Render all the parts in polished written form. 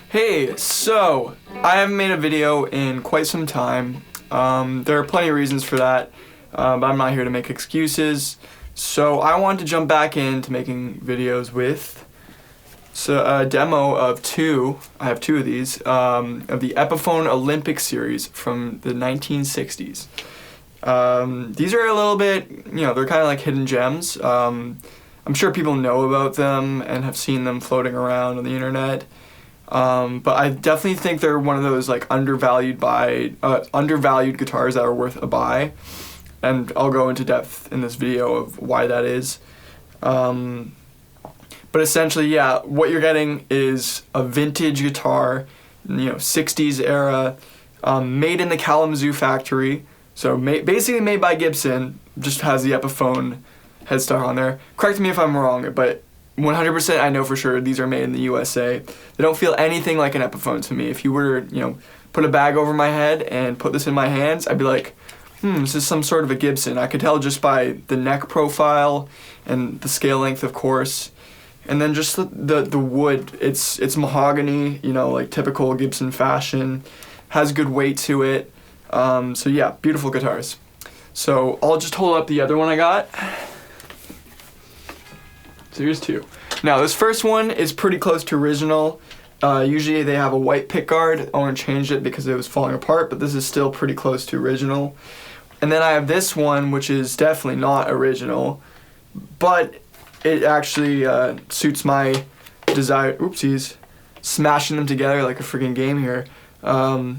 Hey, so I haven't made a video in quite some time. There are plenty of reasons for that, but I'm not here to make excuses. So I wanted to jump back into making videos with a demo of I have two of these, of the Epiphone Olympic series from the 1960s. These are a little bit, they're kind of like hidden gems. I'm sure people know about them and have seen them floating around on the internet. But I definitely think they're one of those like undervalued guitars that are worth a buy, and I'll go into depth in this video of why that is. But essentially, yeah, what you're getting is a vintage guitar, 60s era, made in the Kalamazoo factory. So basically made by Gibson, just has the Epiphone headstock on there. Correct me if I'm wrong, but 100% I know for sure these are made in the USA. They don't feel anything like an Epiphone to me. If you were to, put a bag over my head and put this in my hands, I'd be like, this is some sort of a Gibson. I could tell just by the neck profile and the scale length, of course. And then just the wood, it's mahogany, like typical Gibson fashion. Has good weight to it. So yeah, beautiful guitars. So I'll just hold up the other one I got. So here's two. Now this first one is pretty close to original. Usually they have a white pickguard. I want to change it because it was falling apart, but this is still pretty close to original. And then I have this one, which is definitely not original, but it actually suits my desire. Oopsies. Smashing them together like a freaking game here. So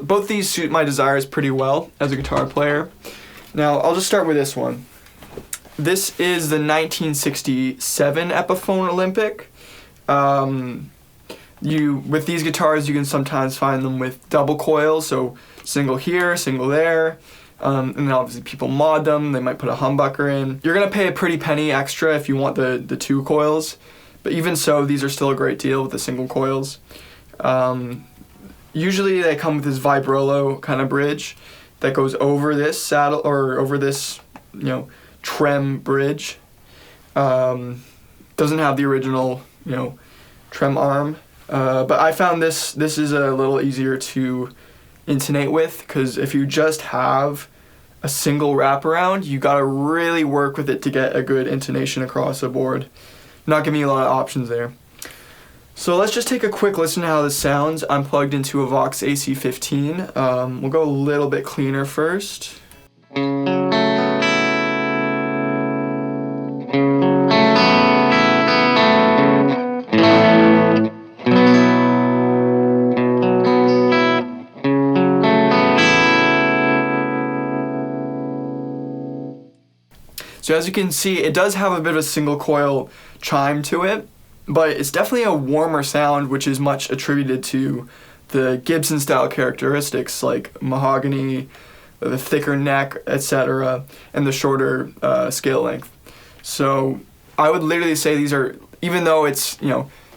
both these suit my desires pretty well as a guitar player. Now I'll just start with this one. This is the 1967 Epiphone Olympic. With these guitars, you can sometimes find them with double coils, so single here, single there. And then obviously people mod them. They might put a humbucker in. You're gonna pay a pretty penny extra if you want the two coils, but even so, these are still a great deal with the single coils. Usually they come with this Vibrolo kind of bridge that goes over this saddle or over this, trem bridge. Doesn't have the original, trem arm. But I found this is a little easier to intonate with, because if you just have a single wraparound, you gotta really work with it to get a good intonation across the board. Not giving you a lot of options there. So let's just take a quick listen to how this sounds. I'm plugged into a Vox AC15. We'll go a little bit cleaner first. So as you can see, it does have a bit of a single coil chime to it, but it's definitely a warmer sound, which is much attributed to the Gibson style characteristics like mahogany, the thicker neck, etc., and the shorter scale length. So I would literally say these are, even though it's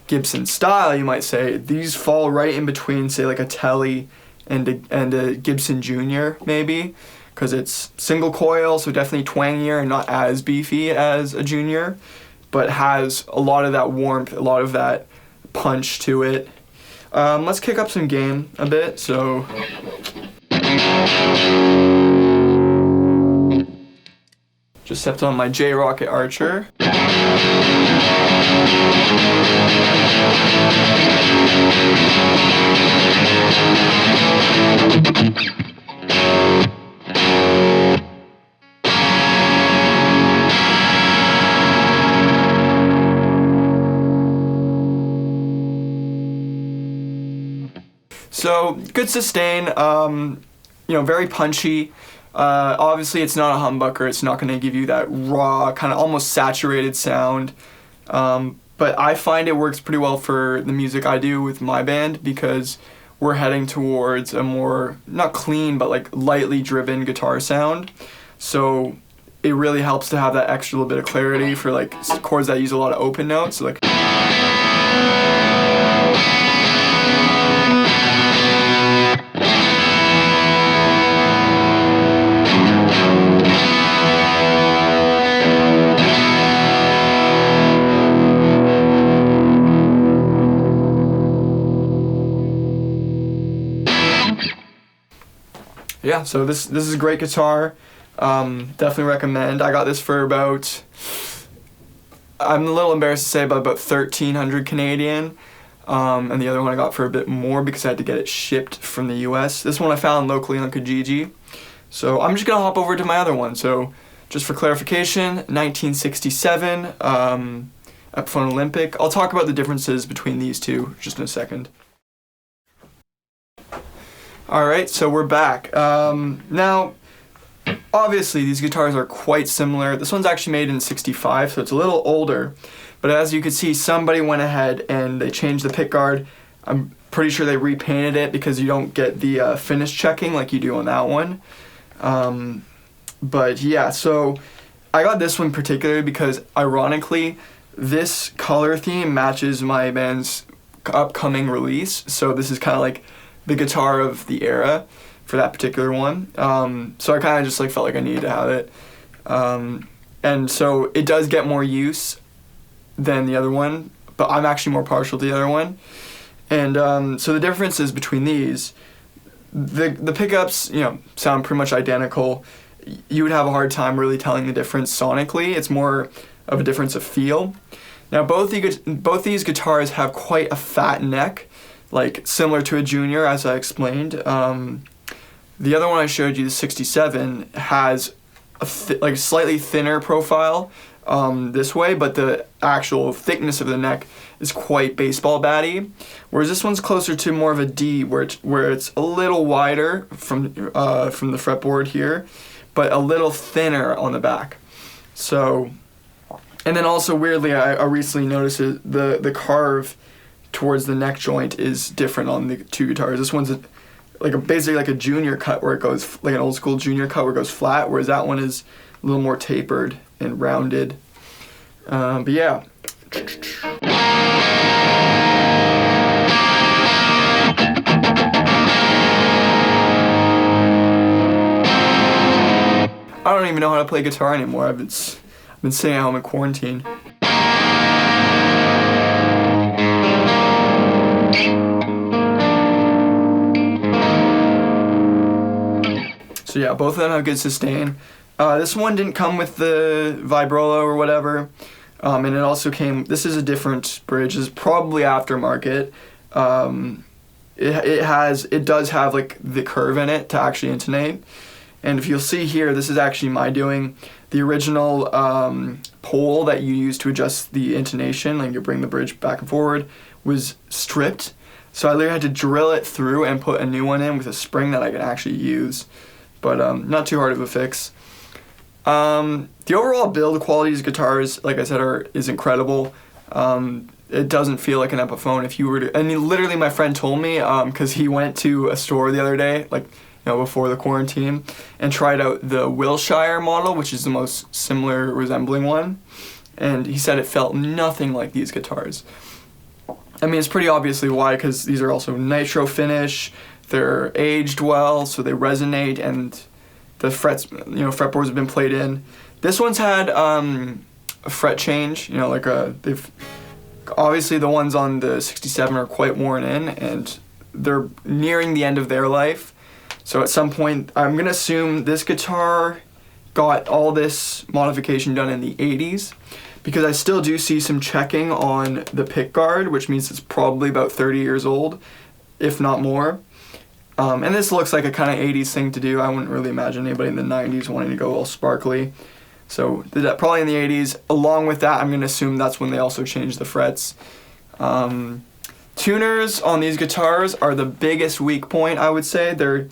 Gibson style, you might say, these fall right in between, say, like a Telly and a Gibson Junior maybe, because it's single coil, so definitely twangier and not as beefy as a Junior, but has a lot of that warmth, a lot of that punch to it. Let's kick up some gain a bit. So just stepped on my Rockett Archer. So good sustain, very punchy. Obviously it's not a humbucker, it's not going to give you that raw, kind of almost saturated sound. But I find it works pretty well for the music I do with my band, because we're heading towards a more, not clean, but like lightly driven guitar sound. So it really helps to have that extra little bit of clarity for like chords that use a lot of open notes. So like yeah, so this is a great guitar. Definitely recommend. I got this for about, I'm a little embarrassed to say, but about 1,300 Canadian. And the other one I got for a bit more because I had to get it shipped from the US. This one I found locally on Kijiji. So I'm just gonna hop over to my other one. So just for clarification, 1967 Epiphone Olympic. I'll talk about the differences between these two just in a second. Alright, so we're back. Now, obviously these guitars are quite similar. This one's actually made in '65, so it's a little older. But as you can see, somebody went ahead and they changed the pickguard. I'm pretty sure they repainted it because you don't get the finish checking like you do on that one. But yeah, so I got this one particularly because ironically, this color theme matches my band's upcoming release. So this is kind of like the guitar of the era for that particular one. So I kind of just like felt like I needed to have it. And so it does get more use than the other one, but I'm actually more partial to the other one. And so the differences between these, the pickups, you know, sound pretty much identical. You would have a hard time really telling the difference sonically. It's more of a difference of feel. Now both these guitars have quite a fat neck, like similar to a Junior, as I explained. The other one I showed you, the 67, has a like slightly thinner profile this way, but the actual thickness of the neck is quite baseball batty. Whereas this one's closer to more of a D, where it's a little wider from the fretboard here, but a little thinner on the back. So, and then also weirdly, I recently noticed the carve towards the neck joint is different on the two guitars. This one's basically like a Junior cut where it goes, like an old school Junior cut where it goes flat, whereas that one is a little more tapered and rounded. But yeah. I don't even know how to play guitar anymore. I've been sitting at home in quarantine. So yeah, both of them have good sustain. This one didn't come with the Vibrolo or whatever, and it also came, this is a different bridge, it's probably aftermarket. It does have like the curve in it to actually intonate. And if you'll see here, this is actually my doing. The original pole that you use to adjust the intonation, like you bring the bridge back and forward, was stripped. So I literally had to drill it through and put a new one in with a spring that I can actually use. But not too hard of a fix. The overall build quality of these guitars, like I said, is incredible. It doesn't feel like an Epiphone. If you were to, I mean, literally my friend told me, because he went to a store the other day, like, you know, before the quarantine, and tried out the Wilshire model, which is the most similar resembling one, and he said it felt nothing like these guitars. I mean, it's pretty obviously why, because these are also nitro finish, they're aged well, so they resonate, and the frets, you know, fretboards have been played in. This one's had a fret change, you know, like they've, obviously the ones on the 67 are quite worn in, and they're nearing the end of their life. So at some point, I'm gonna assume this guitar got all this modification done in the 80s, because I still do see some checking on the pickguard, which means it's probably about 30 years old, if not more. And this looks like a kind of 80s thing to do. I wouldn't really imagine anybody in the 90s wanting to go all sparkly. So did that probably in the 80s. Along with that, I'm gonna assume that's when they also changed the frets. Tuners on these guitars are the biggest weak point, I would say. They're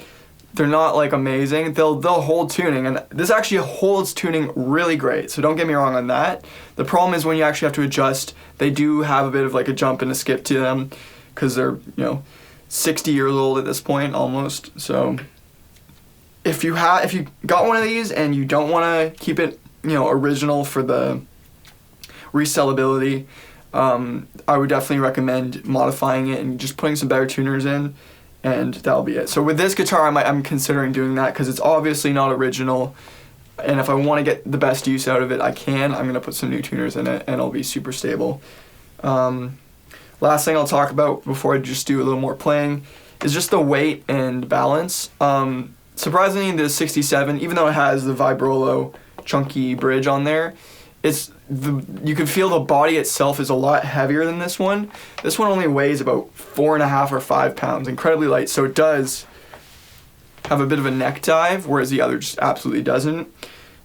not like amazing. They'll hold tuning, and this actually holds tuning really great, so don't get me wrong on that. The problem is when you actually have to adjust, they do have a bit of like a jump and a skip to them, because they're, you know, 60 years old at this point almost. So if you got one of these and you don't want to keep it, you know, original for the resellability, I would definitely recommend modifying it and just putting some better tuners in, and that'll be it. So with this guitar, I'm considering doing that because it's obviously not original, and if I want to get the best use out of it, I can. I'm going to put some new tuners in it, and it'll be super stable. Last thing I'll talk about before I just do a little more playing is just the weight and balance. surprisingly, the 67, even though it has the Vibrolo chunky bridge on there, you can feel the body itself is a lot heavier than this one. This one only weighs about 4.5 or 5 pounds, incredibly light. So it does have a bit of a neck dive, whereas the other just absolutely doesn't.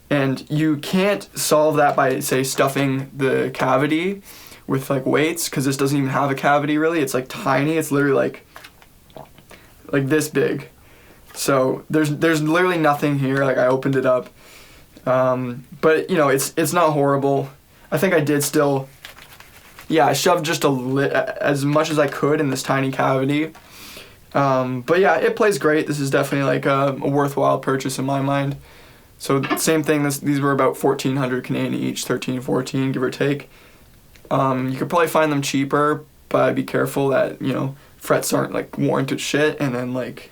And you can't solve that by, say, stuffing the cavity with like weights, because this doesn't even have a cavity really. It's like tiny. It's literally like this big. So there's literally nothing here. Like, I opened it up, but you know, it's not horrible. I think I did still, yeah, I shoved just as much as I could in this tiny cavity. But yeah, it plays great. This is definitely like a worthwhile purchase in my mind. So same thing. These were about 1,400 Canadian each, 13, 14, give or take. You could probably find them cheaper, but be careful that, you know, frets aren't like worn to shit, and then like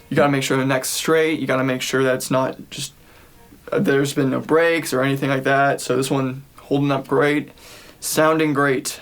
you gotta make sure the neck's straight. You gotta make sure that it's not just there's been no breaks or anything like that. So this one holding up great, sounding great.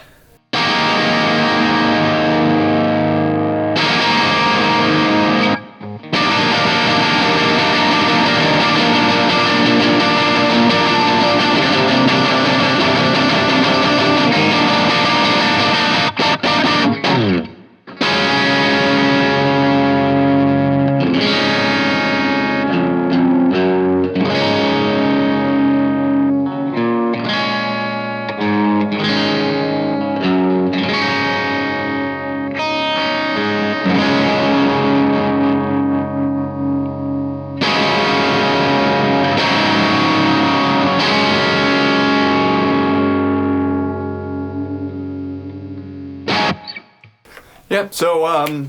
Yep, so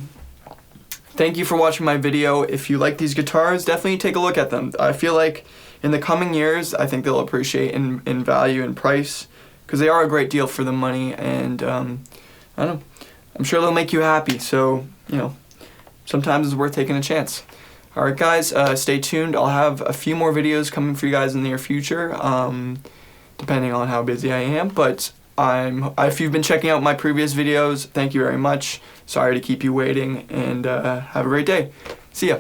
thank you for watching my video. If you like these guitars, definitely take a look at them. I feel like in the coming years, I think they'll appreciate in value and price, because they are a great deal for the money, and I don't know, I'm sure they'll make you happy. So, you know, sometimes it's worth taking a chance. Alright guys, stay tuned. I'll have a few more videos coming for you guys in the near future, depending on how busy I am, but if you've been checking out my previous videos, thank you very much. Sorry to keep you waiting, and have a great day. See ya.